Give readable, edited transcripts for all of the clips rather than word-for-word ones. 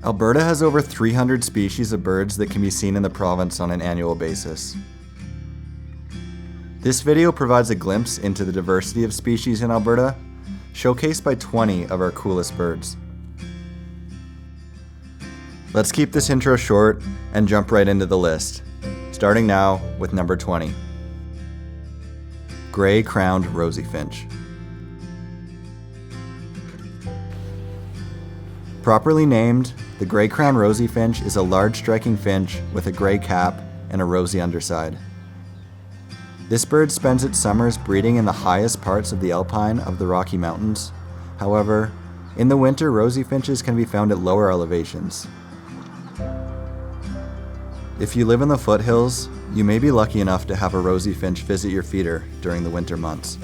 Alberta has over 300 species of birds that can be seen in the province on an annual basis. This video provides a glimpse into the diversity of species in Alberta, showcased by 20 of our coolest birds. Let's keep this intro short and jump right into the list, starting now with number 20. Gray-crowned rosy finch. Properly named, the gray-crowned rosy finch is a large striking finch with a gray cap and a rosy underside. This bird spends its summers breeding in the highest parts of the alpine of the Rocky Mountains. However, in the winter, rosy finches can be found at lower elevations. If you live in the foothills, you may be lucky enough to have a rosy finch visit your feeder during the winter months.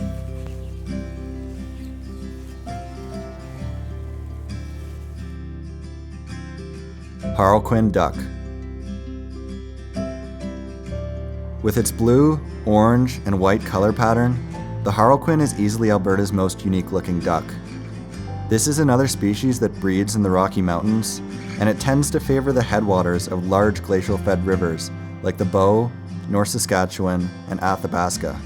Harlequin duck. With its blue, orange, and white color pattern, the harlequin is easily Alberta's most unique-looking duck. This is another species that breeds in the Rocky Mountains, and it tends to favor the headwaters of large glacial-fed rivers like the Bow, North Saskatchewan, and Athabasca.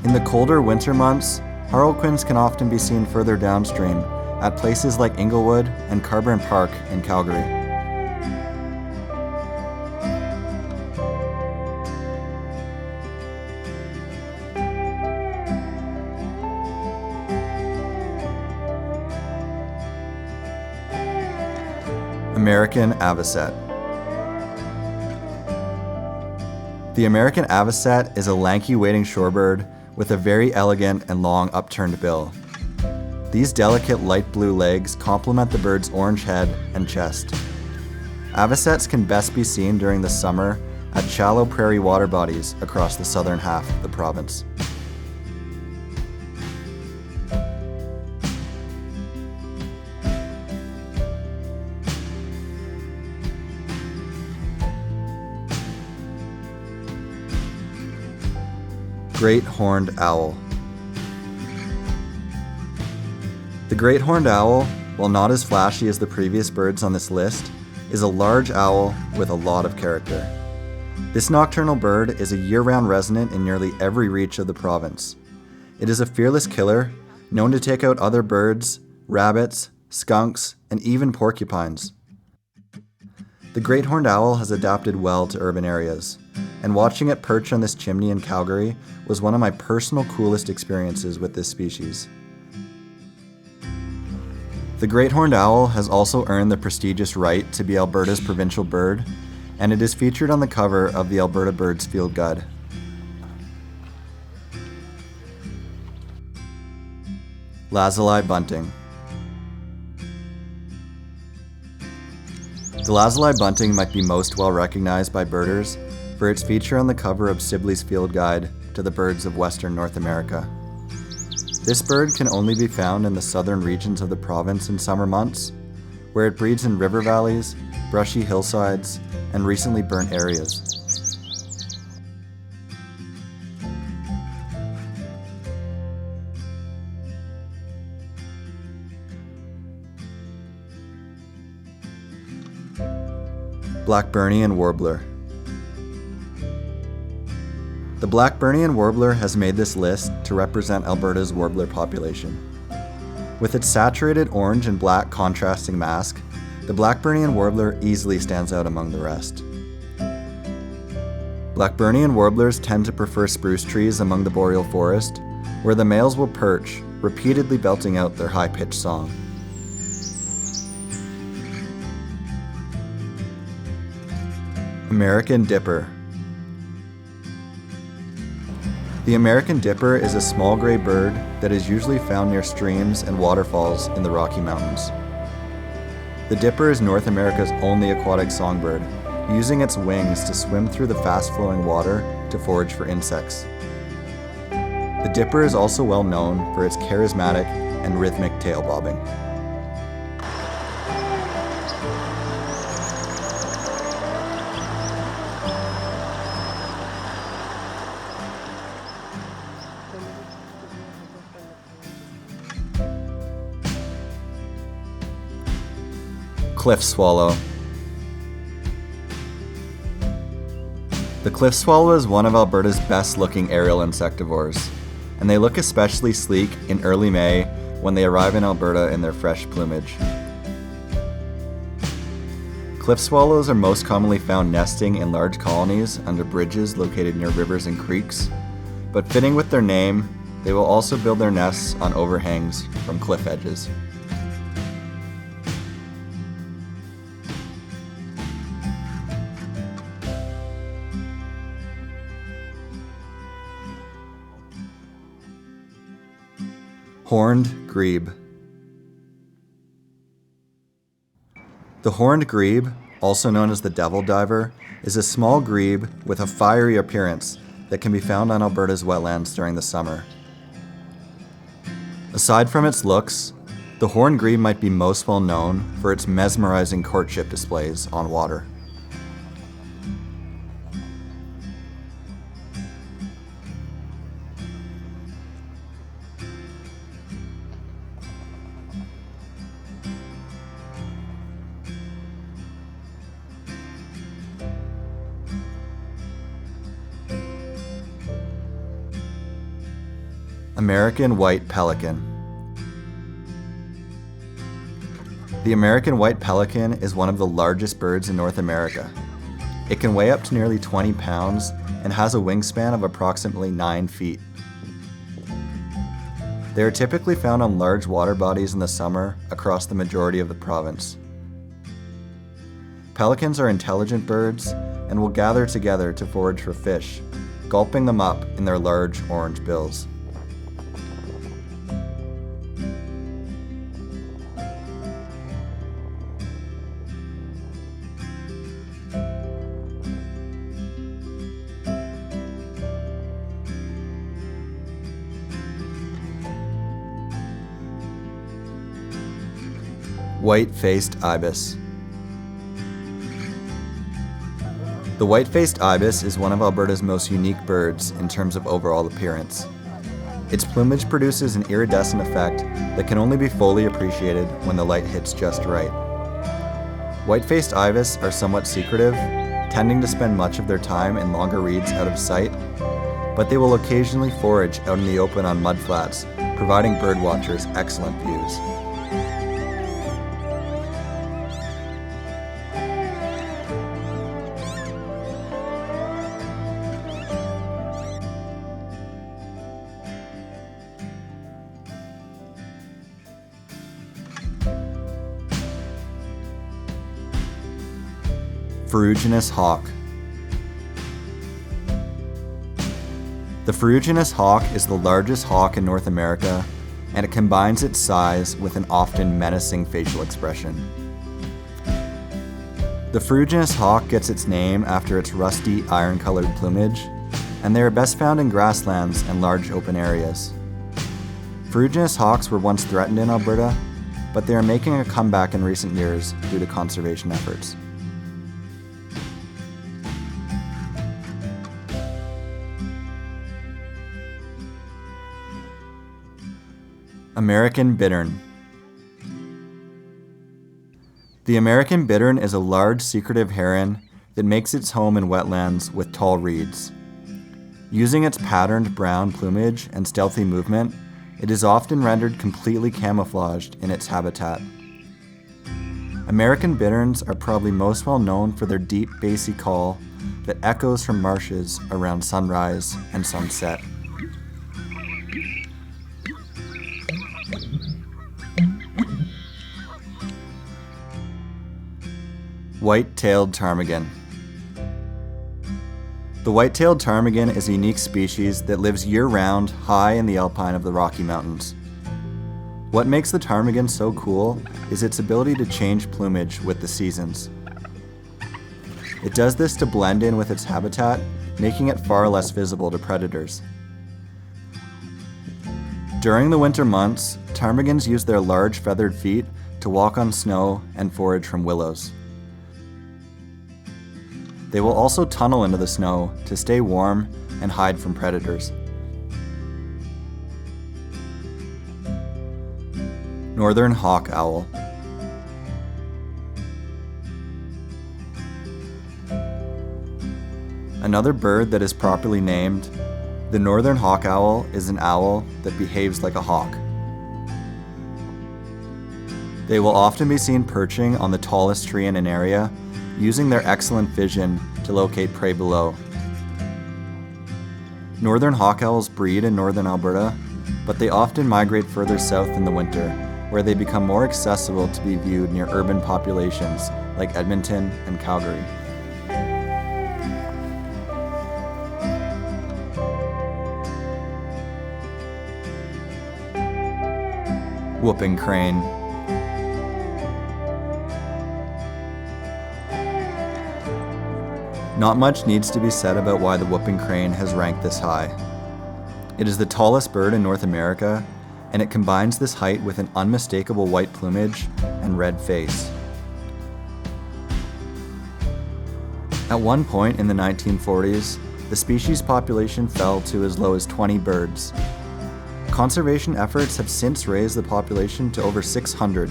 In the colder winter months, harlequins can often be seen further downstream at places like Inglewood and Carburn Park in Calgary. American avocet. The American avocet is a lanky wading shorebird with a very elegant and long upturned bill. These delicate light blue legs complement the bird's orange head and chest. Avocets can best be seen during the summer at shallow prairie water bodies across the southern half of the province. Great horned owl. The great horned owl, while not as flashy as the previous birds on this list, is a large owl with a lot of character. This nocturnal bird is a year-round resident in nearly every reach of the province. It is a fearless killer, known to take out other birds, rabbits, skunks, and even porcupines. The great horned owl has adapted well to urban areas, and watching it perch on this chimney in Calgary was one of my personal coolest experiences with this species. The great horned owl has also earned the prestigious right to be Alberta's provincial bird, and it is featured on the cover of the Alberta Birds Field Guide. Lazuli bunting. The lazuli bunting might be most well recognized by birders for its feature on the cover of Sibley's Field Guide to the Birds of Western North America. This bird can only be found in the southern regions of the province in summer months, where it breeds in river valleys, brushy hillsides, and recently burnt areas. Blackburnian warbler. The Blackburnian warbler has made this list to represent Alberta's warbler population. With its saturated orange and black contrasting mask, the Blackburnian warbler easily stands out among the rest. Blackburnian warblers tend to prefer spruce trees among the boreal forest, where the males will perch, repeatedly belting out their high-pitched song. American dipper. The American dipper is a small gray bird that is usually found near streams and waterfalls in the Rocky Mountains. The dipper is North America's only aquatic songbird, using its wings to swim through the fast-flowing water to forage for insects. The dipper is also well known for its charismatic and rhythmic tail bobbing. cliff swallow. The cliff swallow is one of Alberta's best-looking aerial insectivores, and they look especially sleek in early May when they arrive in Alberta in their fresh plumage. Cliff swallows are most commonly found nesting in large colonies under bridges located near rivers and creeks, but fitting with their name, they will also build their nests on overhangs from cliff edges. Horned grebe. The horned grebe, also known as the devil diver, is a small grebe with a fiery appearance that can be found on Alberta's wetlands during the summer. Aside from its looks, the horned grebe might be most well known for its mesmerizing courtship displays on water. American white pelican. The American white pelican is one of the largest birds in North America. It can weigh up to nearly 20 pounds and has a wingspan of approximately 9 feet. They are typically found on large water bodies in the summer across the majority of the province. Pelicans are intelligent birds and will gather together to forage for fish, gulping them up in their large orange bills. White-faced ibis. The white-faced ibis is one of Alberta's most unique birds in terms of overall appearance. Its plumage produces an iridescent effect that can only be fully appreciated when the light hits just right. White-faced ibis are somewhat secretive, tending to spend much of their time in longer reeds out of sight, but they will occasionally forage out in the open on mudflats, providing birdwatchers excellent views. Ferruginous hawk. The ferruginous hawk is the largest hawk in North America, and it combines its size with an often menacing facial expression. The ferruginous hawk gets its name after its rusty, iron-colored plumage, and they are best found in grasslands and large open areas. Ferruginous hawks were once threatened in Alberta, but they are making a comeback in recent years due to conservation efforts. American bittern. The American bittern is a large, secretive heron that makes its home in wetlands with tall reeds. Using its patterned brown plumage and stealthy movement, it is often rendered completely camouflaged in its habitat. American bitterns are probably most well known for their deep, bassy call that echoes from marshes around sunrise and sunset. White-tailed ptarmigan. The white-tailed ptarmigan is a unique species that lives year-round high in the alpine of the Rocky Mountains. What makes the ptarmigan so cool is its ability to change plumage with the seasons. It does this to blend in with its habitat, making it far less visible to predators. During the winter months, ptarmigans use their large feathered feet to walk on snow and forage from willows. They will also tunnel into the snow to stay warm and hide from predators. Northern hawk owl. Another bird that is properly named, the northern hawk owl, is an owl that behaves like a hawk. They will often be seen perching on the tallest tree in an area, using their excellent vision to locate prey below. Northern hawk owls breed in northern Alberta, but they often migrate further south in the winter, where they become more accessible to be viewed near urban populations like Edmonton and Calgary. Whooping crane. Not much needs to be said about why the whooping crane has ranked this high. It is the tallest bird in North America, and it combines this height with an unmistakable white plumage and red face. At one point in the 1940s, the species population fell to as low as 20 birds. Conservation efforts have since raised the population to over 600.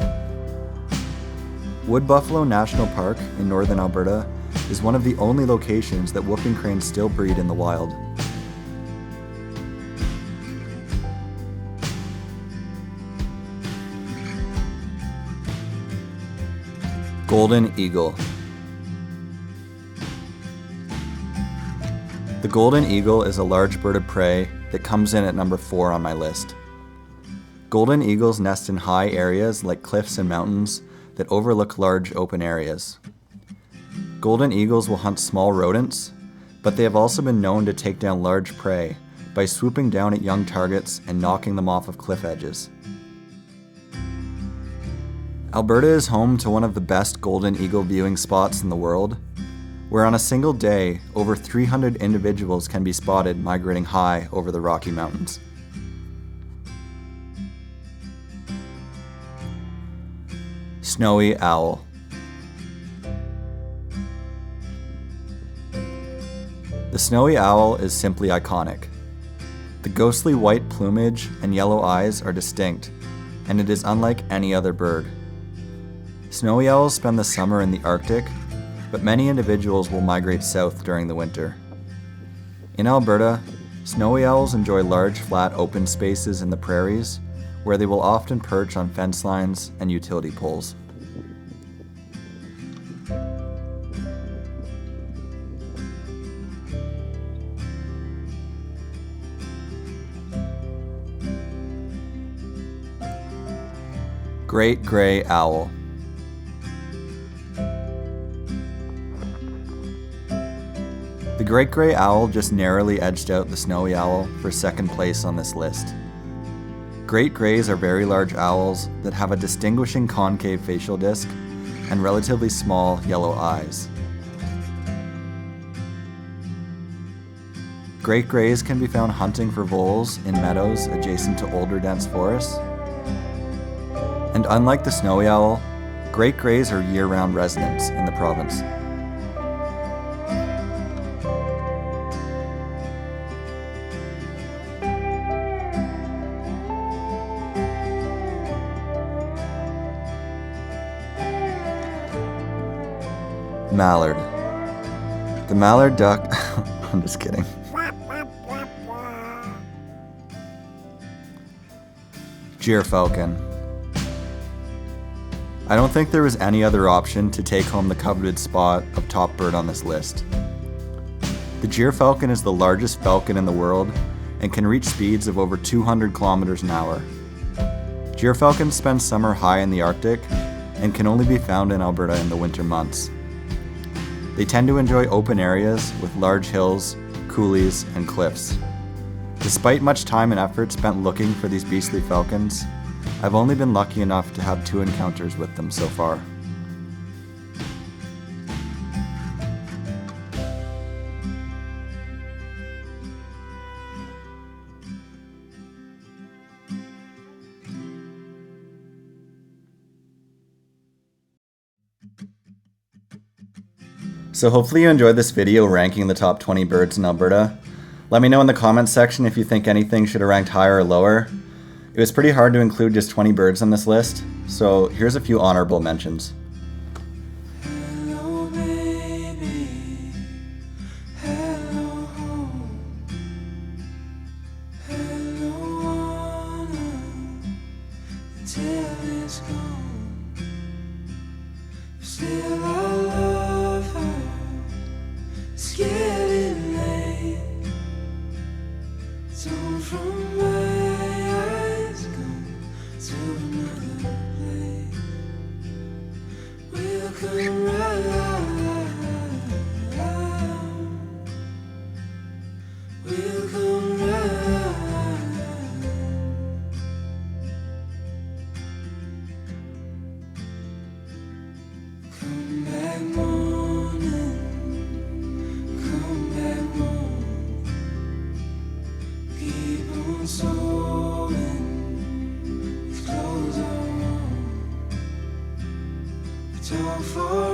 Wood Buffalo National Park in northern Alberta is one of the only locations that whooping cranes still breed in the wild. Golden eagle. The golden eagle is a large bird of prey that comes in at number 4 on my list. Golden eagles nest in high areas like cliffs and mountains that overlook large open areas. Golden eagles will hunt small rodents, but they have also been known to take down large prey by swooping down at young targets and knocking them off of cliff edges. Alberta is home to one of the best golden eagle viewing spots in the world, where on a single day, over 300 individuals can be spotted migrating high over the Rocky Mountains. Snowy owl. The snowy owl is simply iconic. The ghostly white plumage and yellow eyes are distinct, and it is unlike any other bird. Snowy owls spend the summer in the Arctic, but many individuals will migrate south during the winter. In Alberta, snowy owls enjoy large flat open spaces in the prairies, where they will often perch on fence lines and utility poles. Great gray owl. The great gray owl just narrowly edged out the snowy owl for second place on this list. Great grays are very large owls that have a distinguishing concave facial disc and relatively small yellow eyes. Great grays can be found hunting for voles in meadows adjacent to older dense forests. And unlike the snowy owl, great grays are year-round residents in the province. Mallard. The mallard duck, I'm just kidding. Gyrfalcon. I don't think there was any other option to take home the coveted spot of top bird on this list. The gyrfalcon is the largest falcon in the world and can reach speeds of over 200 kilometers an hour. Gyrfalcons spend summer high in the Arctic and can only be found in Alberta in the winter months. They tend to enjoy open areas with large hills, coulees, and cliffs. Despite much time and effort spent looking for these beastly falcons, I've only been lucky enough to have 2 encounters with them so far. So hopefully you enjoyed this video ranking the top 20 birds in Alberta. Let me know in the comments section if you think anything should have ranked higher or lower. It was pretty hard to include just 20 birds on this list, so here's a few honorable mentions. Hello, baby. Hello. Still I love her. It's getting late. Torn from my eyes, gone to another place. We'll come right out. We'll come right. Come back morning. Come back morning. Keep on sewing. These clothes are warm. We talk for